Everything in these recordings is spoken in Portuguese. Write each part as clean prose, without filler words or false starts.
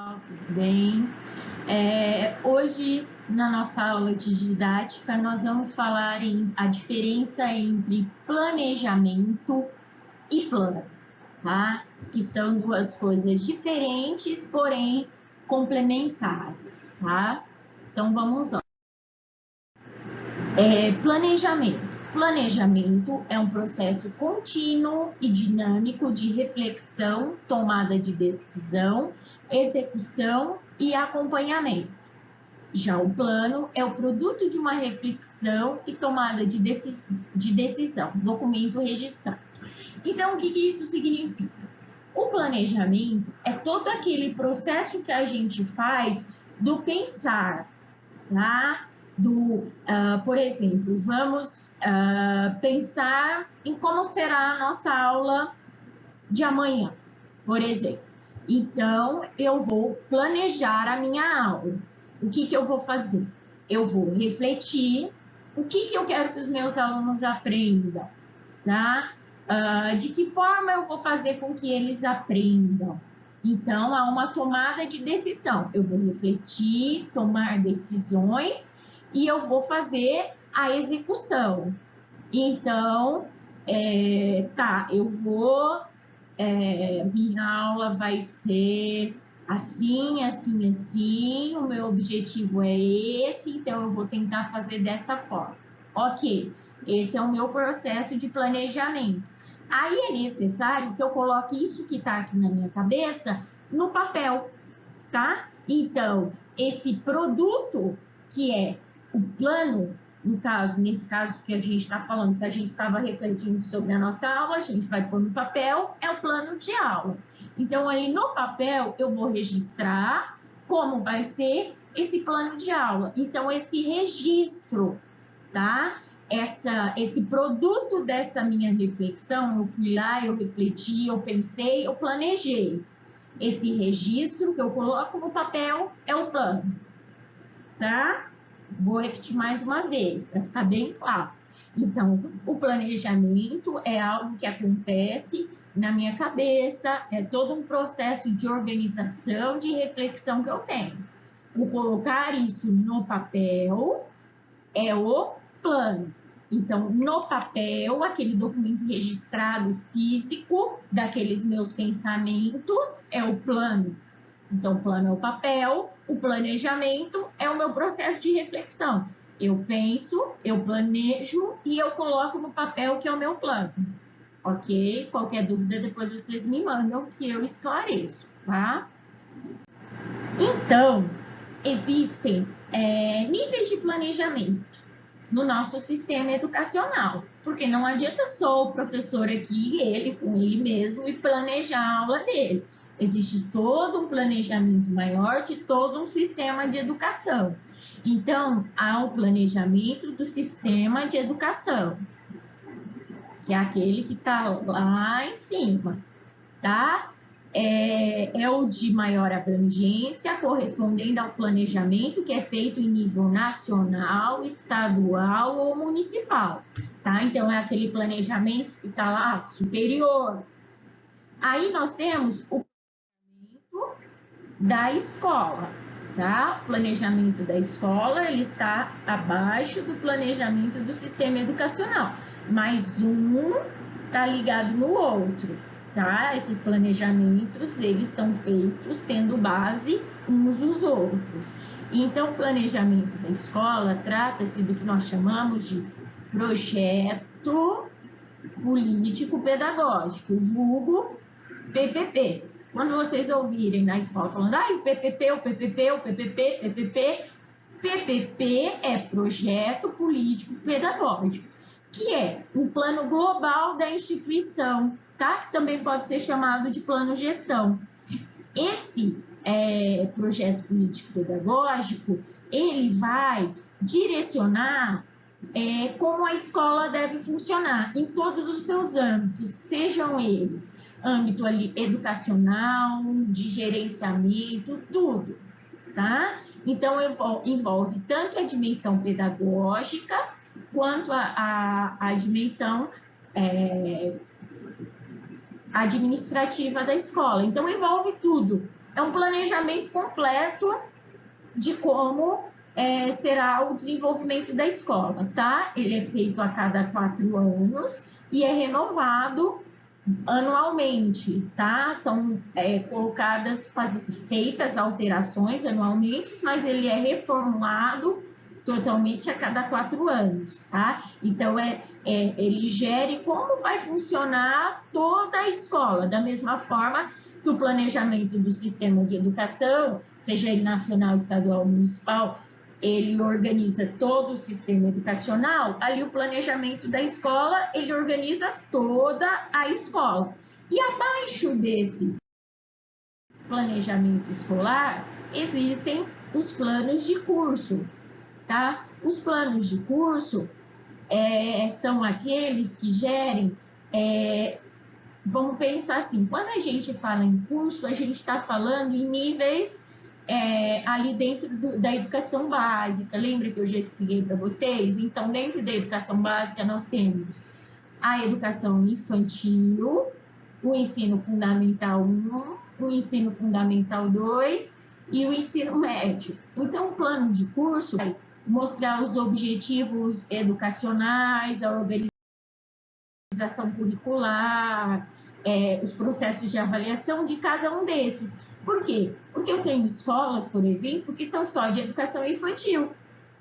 Tudo bem? Hoje, na nossa aula de didática, nós vamos falar a diferença entre planejamento e plano, tá? Que são duas coisas diferentes, porém complementares, tá? Então, vamos lá. Planejamento. Planejamento é um processo contínuo e dinâmico de reflexão, tomada de decisão, execução e acompanhamento. Já o plano é o produto de uma reflexão e tomada de decisão, documento registrado. Então, o que isso significa? O planejamento é todo aquele processo que a gente faz do pensar, tá? Por exemplo, vamos pensar em como será a nossa aula de amanhã, por exemplo. Então, eu vou planejar a minha aula. O que eu vou fazer? Eu vou refletir o que eu quero que os meus alunos aprendam, tá? De que forma eu vou fazer com que eles aprendam? Então, há uma tomada de decisão. Eu vou refletir, tomar decisões e eu vou fazer a execução. Então, eu vou... minha aula vai ser assim, assim, assim, o meu objetivo é esse, então eu vou tentar fazer dessa forma. Ok, esse é o meu processo de planejamento. Aí é necessário que eu coloque isso que está aqui na minha cabeça no papel, tá? Então, esse produto que é o plano, nesse caso que a gente está falando, se a gente estava refletindo sobre a nossa aula, a gente vai pôr no papel, é o plano de aula. Então, ali no papel, eu vou registrar como vai ser esse plano de aula. Então, esse registro, tá? Esse produto dessa minha reflexão, eu fui lá, eu refleti, eu pensei, eu planejei. Esse registro que eu coloco no papel é o plano, tá? Vou repetir mais uma vez, para ficar bem claro. Então, o planejamento é algo que acontece na minha cabeça, é todo um processo de organização, de reflexão que eu tenho. O colocar isso no papel é o plano. Então, no papel, aquele documento registrado físico daqueles meus pensamentos é o plano. Então, o plano é o papel, o planejamento é o meu processo de reflexão. Eu penso, eu planejo e eu coloco no papel que é o meu plano. Ok? Qualquer dúvida, depois vocês me mandam que eu esclareço, tá? Então, existem níveis de planejamento no nosso sistema educacional, porque não adianta só o professor aqui, ele com ele mesmo, e planejar a aula dele. Existe todo um planejamento maior de todo um sistema de educação. Então, há o planejamento do sistema de educação, que é aquele que está lá em cima, tá? É o de maior abrangência, correspondendo ao planejamento que é feito em nível nacional, estadual ou municipal, tá? Então, é aquele planejamento que está lá superior. Aí nós temos o planejamento da escola, tá? O planejamento da escola, ele está abaixo do planejamento do sistema educacional, mas um está ligado no outro. Tá? Esses planejamentos, eles são feitos tendo base uns nos outros. Então, o planejamento da escola trata-se do que nós chamamos de projeto político-pedagógico, vulgo PPP. Quando vocês ouvirem na escola falando, o PPP, o PPP, o PPP, PPP, PPP é projeto político-pedagógico, que é um plano global da instituição, tá? Que também pode ser chamado de plano gestão. Esse projeto político-pedagógico, ele vai direcionar como a escola deve funcionar em todos os seus âmbitos, sejam eles âmbito ali educacional, de gerenciamento, tudo, tá? Então, envolve tanto a dimensão pedagógica quanto a dimensão administrativa da escola. Então, envolve tudo, É um planejamento completo de como será o desenvolvimento da escola, tá? Ele é feito a cada 4 anos e é renovado anualmente, tá? São feitas alterações anualmente, mas ele é reformulado totalmente a cada 4 anos, tá? Então, ele gere como vai funcionar toda a escola, da mesma forma que o planejamento do sistema de educação, seja ele nacional, estadual, municipal, ele organiza todo o sistema educacional, ali o planejamento da escola, ele organiza toda a escola. E abaixo desse planejamento escolar, existem os planos de curso, tá? Os planos de curso são aqueles que gerem, vamos pensar assim, quando a gente fala em curso, a gente está falando em níveis ali dentro da educação básica. Lembra que eu já expliquei para vocês? Então, dentro da educação básica, nós temos a educação infantil, o ensino fundamental 1, o ensino fundamental 2 e o ensino médio. Então, o plano de curso vai mostrar os objetivos educacionais, a organização curricular, os processos de avaliação de cada um desses. Por quê? Porque eu tenho escolas, por exemplo, que são só de educação infantil.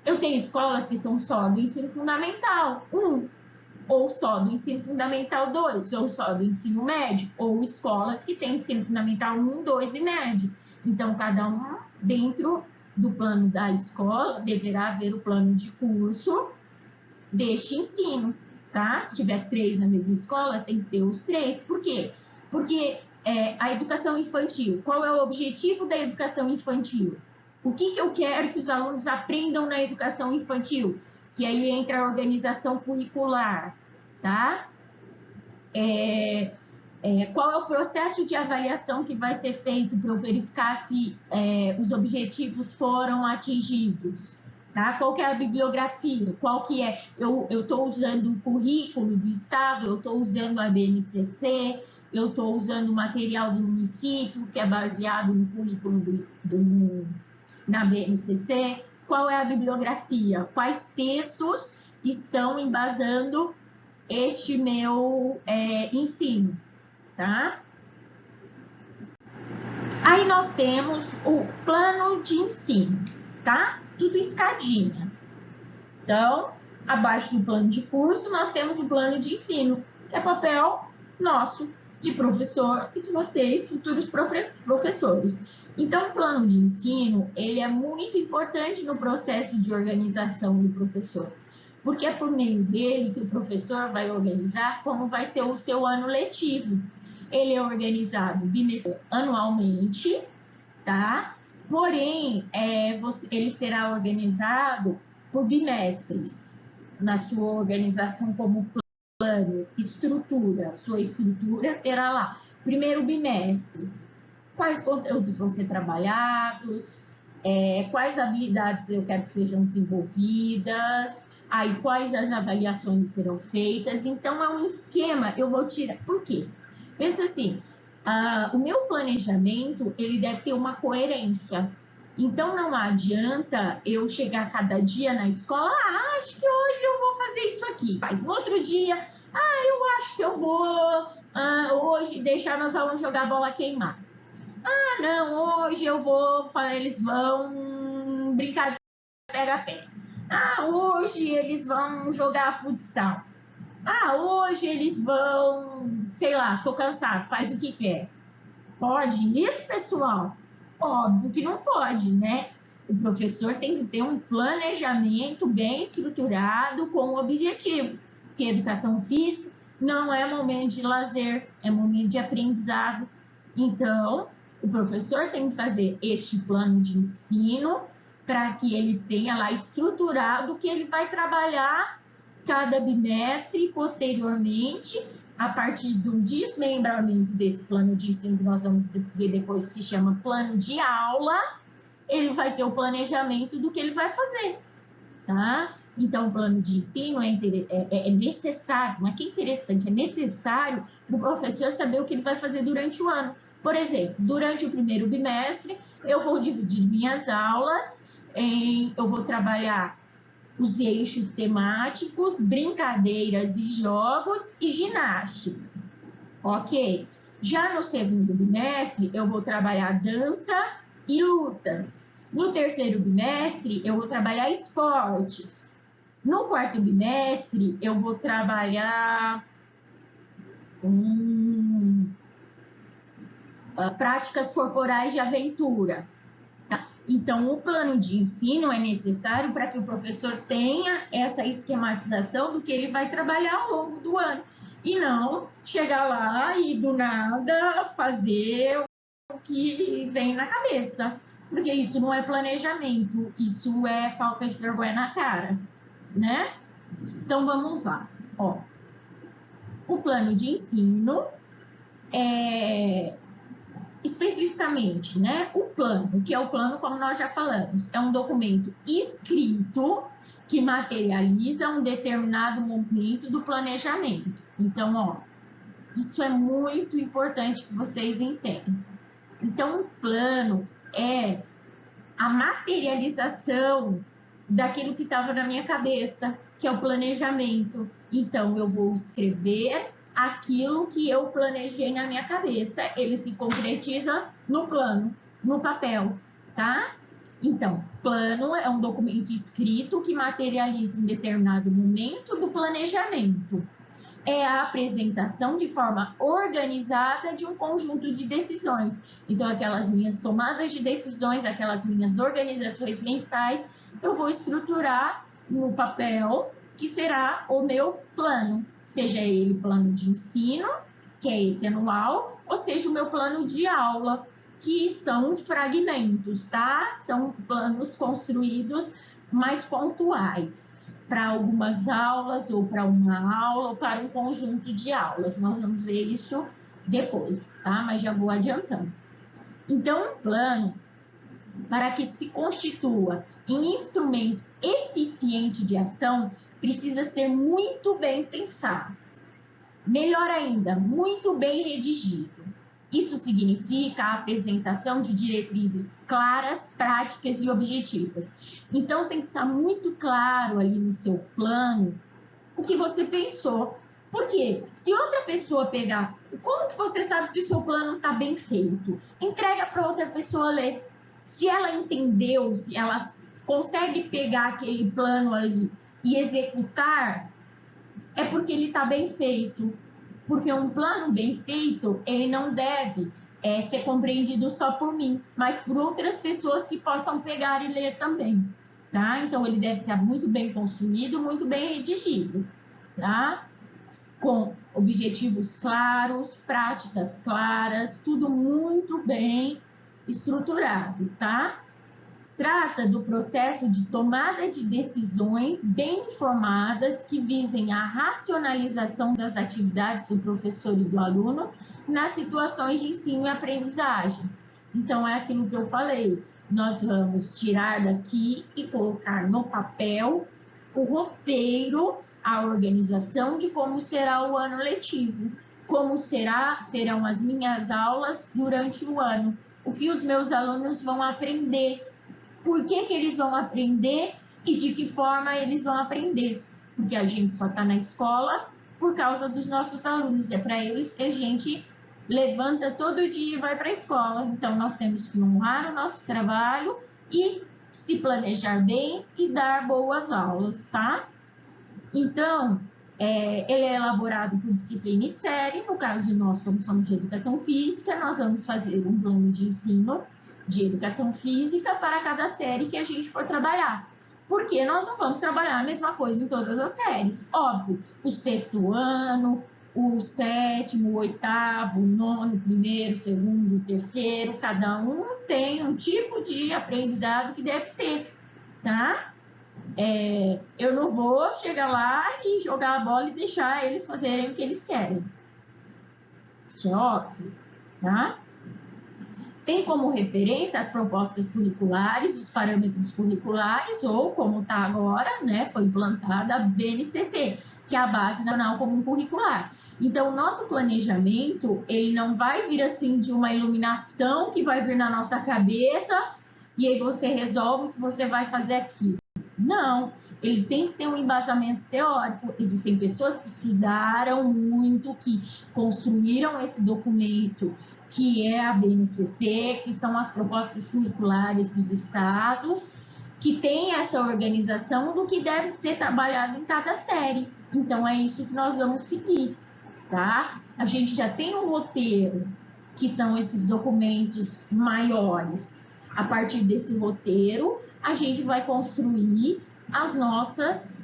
Eu tenho escolas que são só do ensino fundamental 1, ou só do ensino fundamental 2, ou só do ensino médio, ou escolas que têm ensino fundamental 1, 2 e médio. Então, cada um dentro do plano da escola deverá haver o plano de curso deste ensino, tá? Se tiver 3 na mesma escola, tem que ter os 3. Por quê? Porque a educação infantil, qual é o objetivo da educação infantil? O que eu quero que os alunos aprendam na educação infantil? Que aí entra a organização curricular, tá? Qual é o processo de avaliação que vai ser feito para eu verificar se os objetivos foram atingidos? Tá? Qual que é a bibliografia? Qual que é? Eu estou usando o currículo do Estado, eu estou usando a BNCC, eu estou usando o material do município, que é baseado no currículo na BNCC. Qual é a bibliografia? Quais textos estão embasando este meu ensino? Tá? Aí nós temos o plano de ensino, tá? Tudo escadinha. Então, abaixo do plano de curso, nós temos o plano de ensino, que é papel nosso, de professor e de vocês, futuros professores. Então, o plano de ensino, ele é muito importante no processo de organização do professor, porque é por meio dele que o professor vai organizar como vai ser o seu ano letivo. Ele é organizado anualmente, tá? Porém, ele será organizado por bimestres, na sua organização como plano, estrutura. Sua estrutura terá lá, primeiro bimestre, quais conteúdos vão ser trabalhados, quais habilidades eu quero que sejam desenvolvidas, aí quais as avaliações serão feitas. Então, é um esquema, eu vou tirar. Por quê? Pensa assim, o meu planejamento, ele deve ter uma coerência. Então, não adianta eu chegar cada dia na escola, acho que hoje eu vou fazer isso aqui. Mas no outro dia, eu acho que eu vou hoje deixar meus alunos jogar bola queimada. Não, hoje eu vou, eles vão brincar de pega-pega. Hoje eles vão jogar futsal. Hoje eles vão, sei lá, tô cansado, faz o que quer. Pode isso, pessoal? Óbvio que não pode, né? O professor tem que ter um planejamento bem estruturado com o objetivo, porque educação física não é momento de lazer, é momento de aprendizado. Então, o professor tem que fazer este plano de ensino para que ele tenha lá estruturado o que ele vai trabalhar cada bimestre e, posteriormente, a partir do desmembramento desse plano de ensino, que nós vamos ver depois, se chama plano de aula, ele vai ter o planejamento do que ele vai fazer, tá? Então, o plano de ensino é necessário, não é que é interessante, é necessário para o professor saber o que ele vai fazer durante o ano, Por exemplo, durante o primeiro bimestre, eu vou dividir minhas aulas eu vou trabalhar os eixos temáticos, brincadeiras e jogos e ginástica, ok? Já no segundo bimestre, eu vou trabalhar dança e lutas. No terceiro bimestre, eu vou trabalhar esportes. No quarto bimestre, eu vou trabalhar práticas corporais de aventura. Então, o plano de ensino é necessário para que o professor tenha essa esquematização do que ele vai trabalhar ao longo do ano. E não chegar lá e, do nada, fazer o que vem na cabeça. Porque isso não é planejamento, isso é falta de vergonha na cara, né? Então, vamos lá. Ó, o plano de ensino especificamente, né? O plano, que é o plano, como nós já falamos, é um documento escrito que materializa um determinado momento do planejamento. Então, ó, isso é muito importante que vocês entendam. Então, o plano é a materialização daquilo que estava na minha cabeça, que é o planejamento. Então, eu vou escrever aquilo que eu planejei na minha cabeça, ele se concretiza no plano, no papel, tá? Então, plano é um documento escrito que materializa um determinado momento do planejamento. É a apresentação de forma organizada de um conjunto de decisões. Então, aquelas minhas tomadas de decisões, aquelas minhas organizações mentais, eu vou estruturar no papel, que será o meu plano. Seja ele plano de ensino, que é esse anual, ou seja o meu plano de aula, que são fragmentos, tá? São planos construídos mais pontuais, para algumas aulas, ou para uma aula, ou para um conjunto de aulas. Nós vamos ver isso depois, tá? Mas já vou adiantando. Então, um plano, para que se constitua em instrumento eficiente de ação, precisa ser muito bem pensado. Melhor ainda, muito bem redigido. Isso significa a apresentação de diretrizes claras, práticas e objetivas. Então, tem que estar muito claro ali no seu plano o que você pensou. Por quê? Se outra pessoa pegar, como que você sabe se o seu plano está bem feito? Entrega para outra pessoa ler. Se ela entendeu, se ela consegue pegar aquele plano ali e executar, é porque ele está bem feito. Porque um plano bem feito, ele não deve ser compreendido só por mim, mas por outras pessoas que possam pegar e ler também, tá? Então, ele deve estar muito bem construído, muito bem redigido, tá? Com objetivos claros, práticas claras, tudo muito bem estruturado, tá? Trata do processo de tomada de decisões bem informadas que visem a racionalização das atividades do professor e do aluno nas situações de ensino e aprendizagem. Então, é aquilo que eu falei, nós vamos tirar daqui e colocar no papel o roteiro, a organização de como será o ano letivo, como serão as minhas aulas durante o ano, o que os meus alunos vão aprender, por que eles vão aprender e de que forma eles vão aprender. Porque a gente só está na escola por causa dos nossos alunos. É para eles que a gente levanta todo dia e vai para a escola. Então, nós temos que honrar o nosso trabalho e se planejar bem e dar boas aulas, tá? Então, ele é elaborado por disciplina e série. No caso de nós, como somos de educação física, nós vamos fazer um plano de ensino de educação física para cada série que a gente for trabalhar. Porque nós não vamos trabalhar a mesma coisa em todas as séries. Óbvio, o sexto ano, o sétimo, o oitavo, o nono, o primeiro, o segundo, o terceiro, cada um tem um tipo de aprendizado que deve ter, tá? Eu não vou chegar lá e jogar a bola e deixar eles fazerem o que eles querem. Isso é óbvio, tá? Tem como referência as propostas curriculares, os parâmetros curriculares, ou, como está agora, né, foi implantada a BNCC, que é a Base Nacional Comum Curricular. Então, o nosso planejamento, ele não vai vir assim de uma iluminação que vai vir na nossa cabeça e aí você resolve o que você vai fazer aqui. Não, ele tem que ter um embasamento teórico. Existem pessoas que estudaram muito, que construíram esse documento, que é a BNCC, que são as propostas curriculares dos estados, que tem essa organização do que deve ser trabalhado em cada série. Então, é isso que nós vamos seguir, tá? A gente já tem um roteiro, que são esses documentos maiores. A partir desse roteiro, a gente vai construir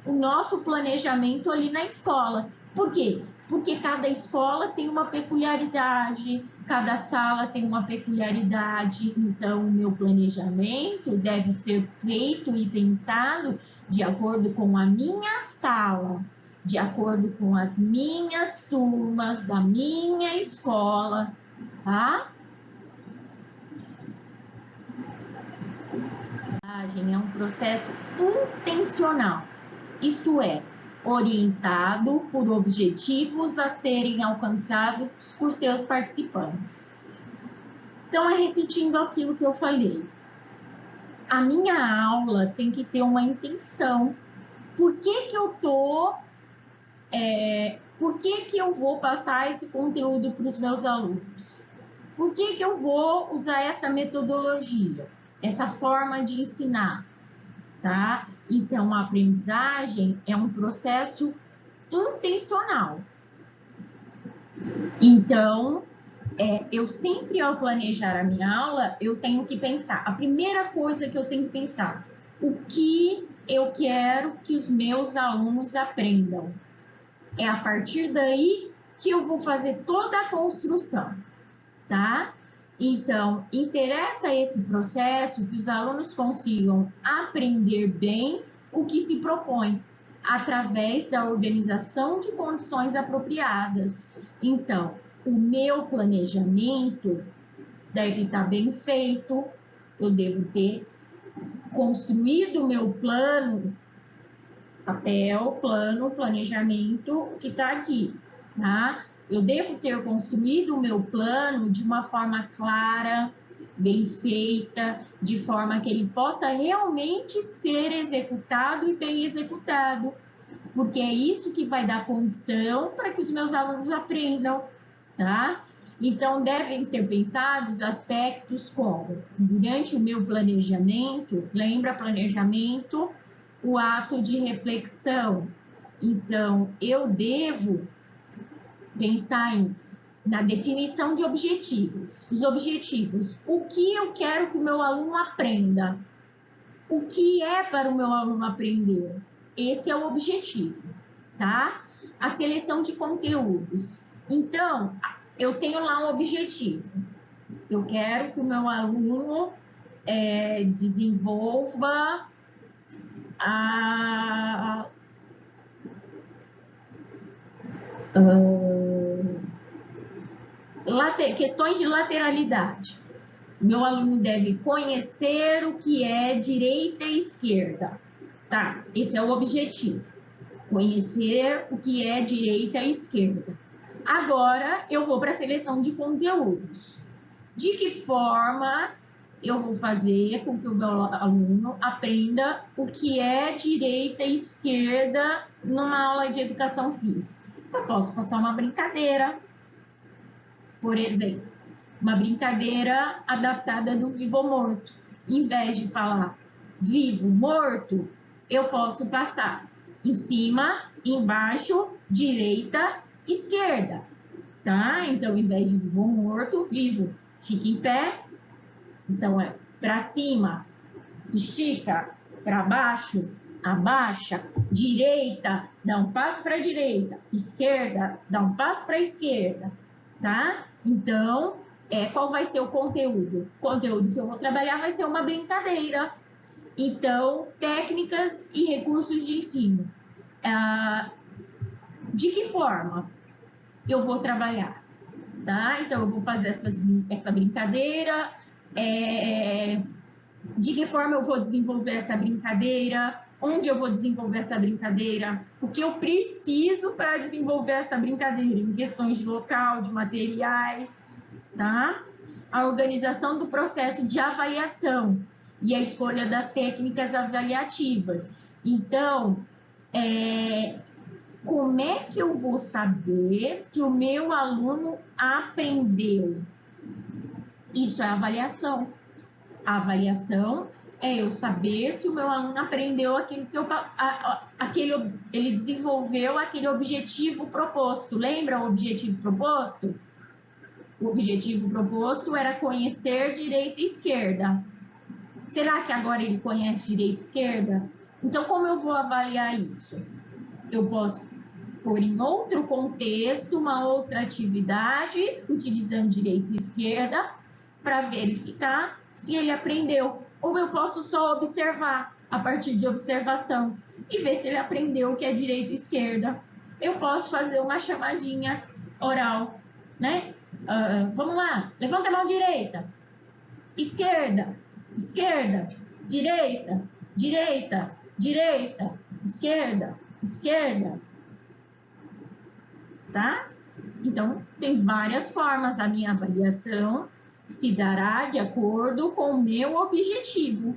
o nosso planejamento ali na escola. Por quê? Porque cada escola tem uma peculiaridade, cada sala tem uma peculiaridade, então o meu planejamento deve ser feito e pensado de acordo com a minha sala, de acordo com as minhas turmas da minha escola, tá? É um processo intencional, isto é, orientado por objetivos a serem alcançados por seus participantes. Então, repetindo aquilo que eu falei, a minha aula tem que ter uma intenção. Por que eu vou passar esse conteúdo para os meus alunos? Por que eu vou usar essa metodologia, essa forma de ensinar, tá? Então, a aprendizagem é um processo intencional. Então, eu sempre, ao planejar a minha aula, eu tenho que pensar, a primeira coisa que eu tenho que pensar, o que eu quero que os meus alunos aprendam. É a partir daí que eu vou fazer toda a construção, tá? Então, interessa esse processo que os alunos consigam aprender bem o que se propõe, através da organização de condições apropriadas. Então, o meu planejamento deve estar bem feito, eu devo ter construído o meu plano, papel, plano, planejamento que está aqui, tá? Eu devo ter construído o meu plano de uma forma clara, bem feita, de forma que ele possa realmente ser executado e bem executado, porque é isso que vai dar condição para que os meus alunos aprendam, tá? Então, devem ser pensados aspectos como, durante o meu planejamento, lembra planejamento, o ato de reflexão. Então, eu devo pensar na definição de objetivos. Os objetivos, o que eu quero que o meu aluno aprenda? O que é para o meu aluno aprender? Esse é o objetivo, tá? A seleção de conteúdos. Então, eu tenho lá um objetivo. Eu quero que o meu aluno desenvolva questões de lateralidade. Meu aluno deve conhecer o que é direita e esquerda. Tá, esse é o objetivo. Conhecer o que é direita e esquerda. Agora, eu vou para a seleção de conteúdos. De que forma eu vou fazer com que o meu aluno aprenda o que é direita e esquerda numa aula de educação física? Eu posso passar uma brincadeira, por exemplo, uma brincadeira adaptada do vivo ou morto. Em vez de falar vivo, morto, eu posso passar em cima, embaixo, direita, esquerda, tá? Então, em vez de vivo ou morto, vivo, fica em pé. Então, é para cima, estica, para baixo, abaixa, direita, dá um passo para a direita, esquerda, dá um passo para a esquerda, tá? Então, qual vai ser o conteúdo? O conteúdo que eu vou trabalhar vai ser uma brincadeira. Então, técnicas e recursos de ensino. De que forma eu vou trabalhar? Tá? Então, eu vou fazer essa brincadeira. De que forma eu vou desenvolver essa brincadeira? onde eu vou desenvolver essa brincadeira, o que eu preciso para desenvolver essa brincadeira, em questões de local, de materiais, tá? A organização do processo de avaliação e a escolha das técnicas avaliativas. Então, como é que eu vou saber se o meu aluno aprendeu? Isso é avaliação. A avaliação é eu saber se o meu aluno aprendeu aquilo que ele desenvolveu aquele objetivo proposto. Lembra o objetivo proposto? O objetivo proposto era conhecer direita e esquerda. Será que agora ele conhece direita e esquerda? Então, como eu vou avaliar isso? Eu posso pôr em outro contexto, uma outra atividade, utilizando direita e esquerda, para verificar se ele aprendeu. Ou eu posso só observar, a partir de observação, e ver se ele aprendeu o que é direita e esquerda. Eu posso fazer uma chamadinha oral, né? Vamos lá, levanta a mão direita, esquerda, esquerda, direita, direita, direita, esquerda, esquerda. Tá? Então, tem várias formas. A minha avaliação se dará de acordo com o meu objetivo,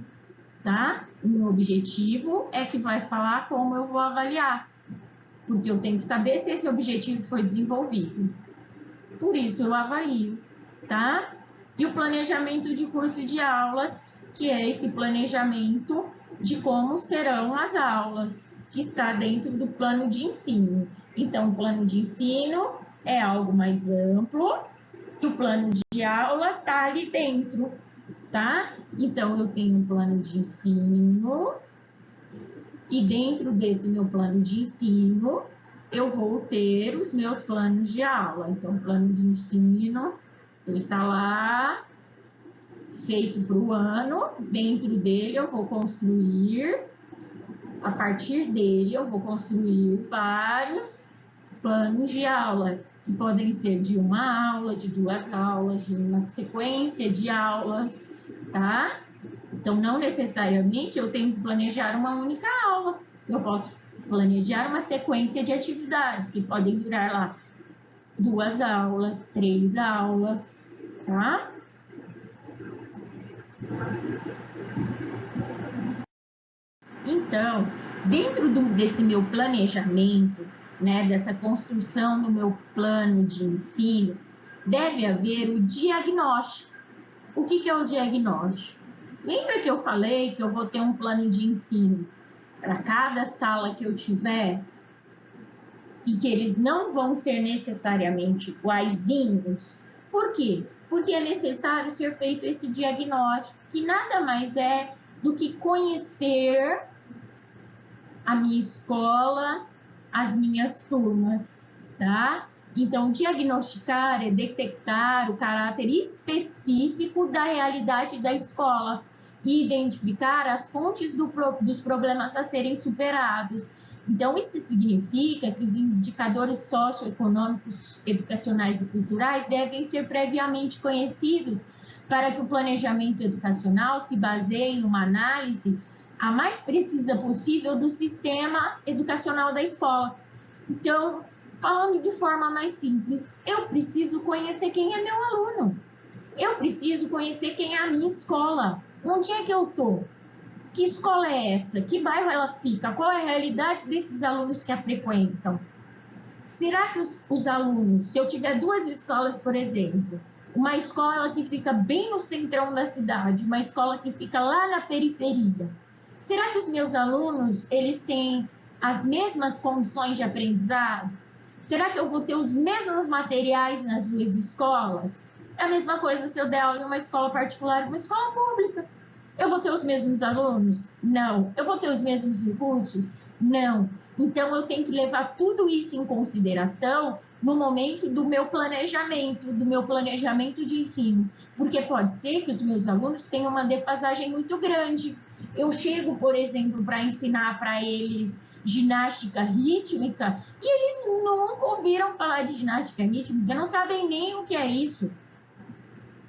tá? O meu objetivo é que vai falar como eu vou avaliar, porque eu tenho que saber se esse objetivo foi desenvolvido. Por isso, eu avalio, tá? E o planejamento de curso de aulas, que é esse planejamento de como serão as aulas, que está dentro do plano de ensino. Então, o plano de ensino é algo mais amplo e o plano de aula está ali dentro, tá? Então, eu tenho um plano de ensino e dentro desse meu plano de ensino, eu vou ter os meus planos de aula. Então, o plano de ensino, ele está lá, feito para o ano. Dentro dele, eu vou construir... A partir dele, eu vou construir vários planos de aula, que podem ser de uma aula, de duas aulas, de uma sequência de aulas, tá? Então, não necessariamente eu tenho que planejar uma única aula. Eu posso planejar uma sequência de atividades, que podem durar lá 2 aulas, 3 aulas, tá? Então, dentro desse meu planejamento, né, dessa construção do meu plano de ensino, deve haver o diagnóstico. O que é o diagnóstico? Lembra que eu falei que eu vou ter um plano de ensino para cada sala que eu tiver e que eles não vão ser necessariamente iguaizinhos? Por quê? Porque é necessário ser feito esse diagnóstico, que nada mais é do que conhecer a minha escola, as minhas turmas, tá? Então, diagnosticar é detectar o caráter específico da realidade da escola e identificar as fontes dos problemas a serem superados. Então, isso significa que os indicadores socioeconômicos, educacionais e culturais devem ser previamente conhecidos para que o planejamento educacional se baseie em uma análise a mais precisa possível do sistema educacional da escola. Então, falando de forma mais simples, eu preciso conhecer quem é meu aluno. Eu preciso conhecer quem é a minha escola. Onde é que eu estou? Que escola é essa? Que bairro ela fica? Qual é a realidade desses alunos que a frequentam? Será que os alunos, se eu tiver 2 escolas, por exemplo, uma escola que fica bem no centrão da cidade, uma escola que fica lá na periferia, será que os meus alunos, eles têm as mesmas condições de aprendizado? Será que eu vou ter os mesmos materiais nas 2 escolas? É a mesma coisa se eu der aula em uma escola particular e uma escola pública. Eu vou ter os mesmos alunos? Não. Eu vou ter os mesmos recursos? Não. Então, eu tenho que levar tudo isso em consideração no momento do meu planejamento de ensino. Porque pode ser que os meus alunos tenham uma defasagem muito grande. Eu chego, por exemplo, para ensinar para eles ginástica rítmica e eles nunca ouviram falar de ginástica rítmica, não sabem nem o que é isso.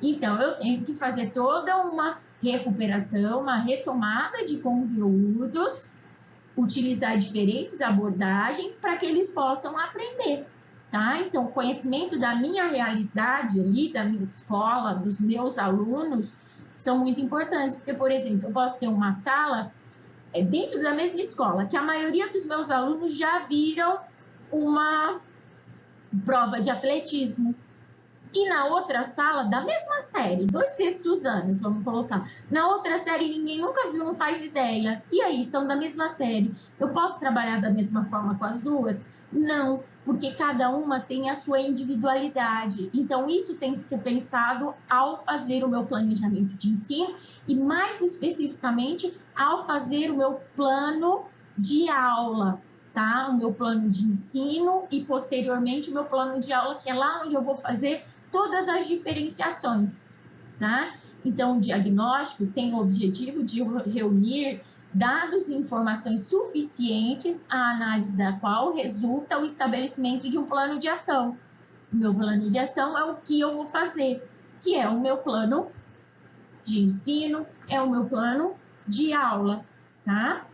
Então, eu tenho que fazer toda uma recuperação, uma retomada de conteúdos utilizar diferentes abordagens para que eles possam aprender, tá? Então, o conhecimento da minha realidade ali, da minha escola, dos meus alunos, são muito importantes, porque, por exemplo, eu posso ter uma sala dentro da mesma escola, que a maioria dos meus alunos já viram uma prova de atletismo. E na outra sala, da mesma série, 2/6 anos, vamos colocar. Na outra série, ninguém nunca viu, não faz ideia. E aí, estão da mesma série. Eu posso trabalhar da mesma forma com as duas? Não, porque cada uma tem a sua individualidade. Então, isso tem que ser pensado ao fazer o meu planejamento de ensino e, mais especificamente, ao fazer o meu plano de aula, tá? O meu plano de ensino e, posteriormente, o meu plano de aula, que é lá onde eu vou fazer todas as diferenciações, tá? Então, o diagnóstico tem o objetivo de reunir dados e informações suficientes, a análise da qual resulta o estabelecimento de um plano de ação. O meu plano de ação é o que eu vou fazer, que é o meu plano de ensino, é o meu plano de aula, tá?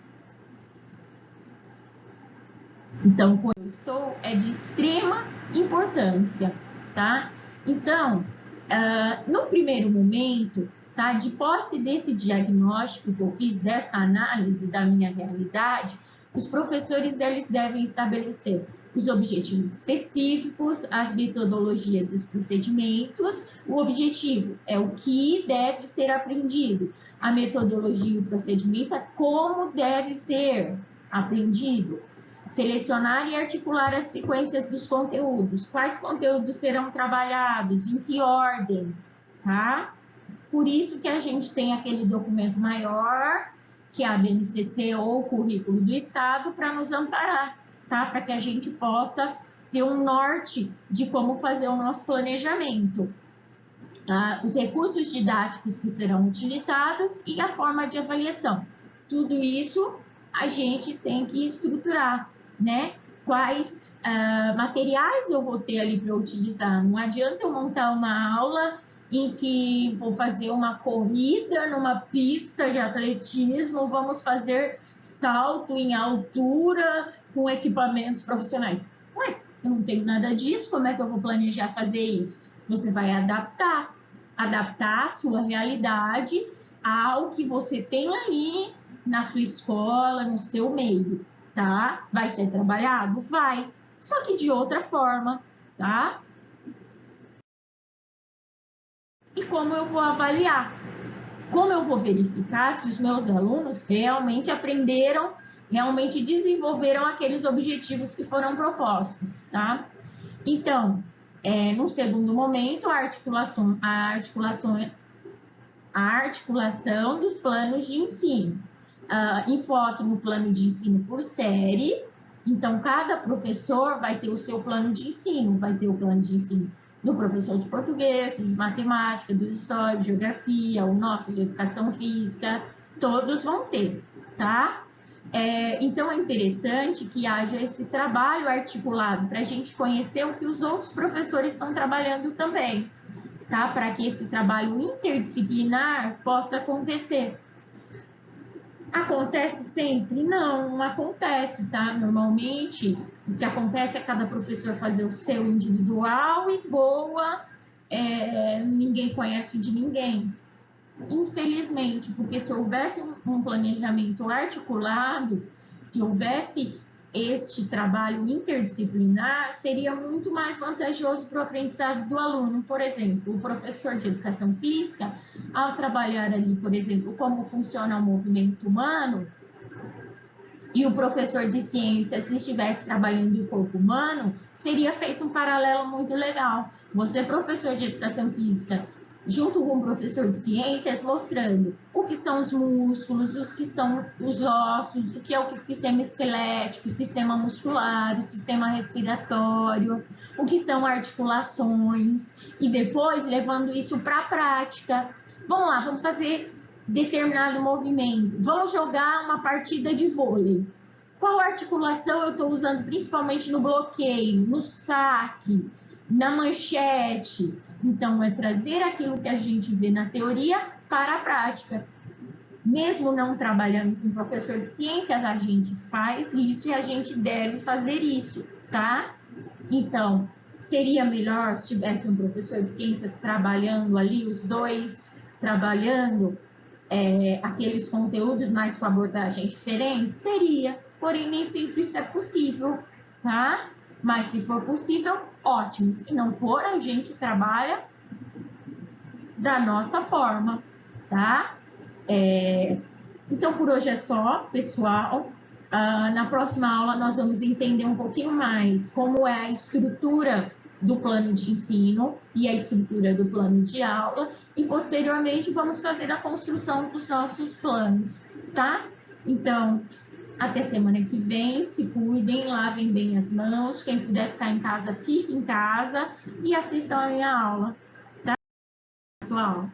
Então, quando eu estou, é de extrema importância, tá? Então, no primeiro momento, tá, de posse desse diagnóstico que eu fiz, dessa análise da minha realidade, os professores eles devem estabelecer os objetivos específicos, as metodologias e os procedimentos. O objetivo é o que deve ser aprendido, a metodologia e o procedimento é como deve ser aprendido. Selecionar e articular as sequências dos conteúdos. Quais conteúdos serão trabalhados? Em que ordem? Tá? Por isso que a gente tem aquele documento maior, que é a BNCC ou o Currículo do Estado, para nos amparar, tá? Para que a gente possa ter um norte de como fazer o nosso planejamento. Os recursos didáticos que serão utilizados e a forma de avaliação. Tudo isso a gente tem que estruturar, né? Quais materiais eu vou ter ali para utilizar. Não adianta eu montar uma aula em que vou fazer uma corrida numa pista de atletismo, vamos fazer salto em altura com equipamentos profissionais. Ué, eu não tenho nada disso, como é que eu vou planejar fazer isso? Você vai adaptar a sua realidade ao que você tem aí na sua escola, no seu meio, tá? Vai ser trabalhado? Vai, só que de outra forma, tá? E como eu vou avaliar? Como eu vou verificar se os meus alunos realmente aprenderam, realmente desenvolveram aqueles objetivos que foram propostos, tá? Então, no segundo momento, a articulação dos planos de ensino. Enfoque no plano de ensino por série. Então, cada professor vai ter o seu plano de ensino. Vai ter o plano de ensino do professor de português, de matemática, do história, de geografia, o nosso de educação física, todos vão ter, tá? Então, é interessante que haja esse trabalho articulado para a gente conhecer o que os outros professores estão trabalhando também, tá? Para que esse trabalho interdisciplinar possa acontecer. Acontece sempre? Não, não acontece, tá? Normalmente, o que acontece é cada professor fazer o seu individual e boa, ninguém conhece de ninguém. Infelizmente, porque se houvesse um planejamento articulado, se houvesse este trabalho interdisciplinar, seria muito mais vantajoso para o aprendizado do aluno. Por exemplo, o professor de educação física, ao trabalhar ali, por exemplo, como funciona o movimento humano, e o professor de ciências, se estivesse trabalhando o corpo humano, seria feito um paralelo muito legal. Você, professor de educação física, junto com o professor de ciências, mostrando o que são os músculos, o que são os ossos, o que é o sistema esquelético, o sistema muscular, o sistema respiratório, o que são articulações, e depois levando isso para a prática. Vamos lá, vamos fazer determinado movimento. Vamos jogar uma partida de vôlei. Qual articulação eu estou usando principalmente no bloqueio, no saque, na manchete? Então, é trazer aquilo que a gente vê na teoria para a prática. Mesmo não trabalhando com professor de ciências, a gente faz isso e a gente deve fazer isso, tá? Então, seria melhor se tivesse um professor de ciências trabalhando ali, os dois trabalhando aqueles conteúdos mais com abordagem diferente? Seria, porém nem sempre isso é possível, tá? Mas se for possível, ótimo. Se não for, a gente trabalha da nossa forma, tá? Então, por hoje é só, pessoal. Na próxima aula, nós vamos entender um pouquinho mais como é a estrutura do plano de ensino e a estrutura do plano de aula. E, posteriormente, vamos fazer a construção dos nossos planos, tá? Então, até semana que vem. Se cuidem, lavem bem as mãos. Quem puder ficar em casa, fique em casa e assistam a minha aula, tá, pessoal?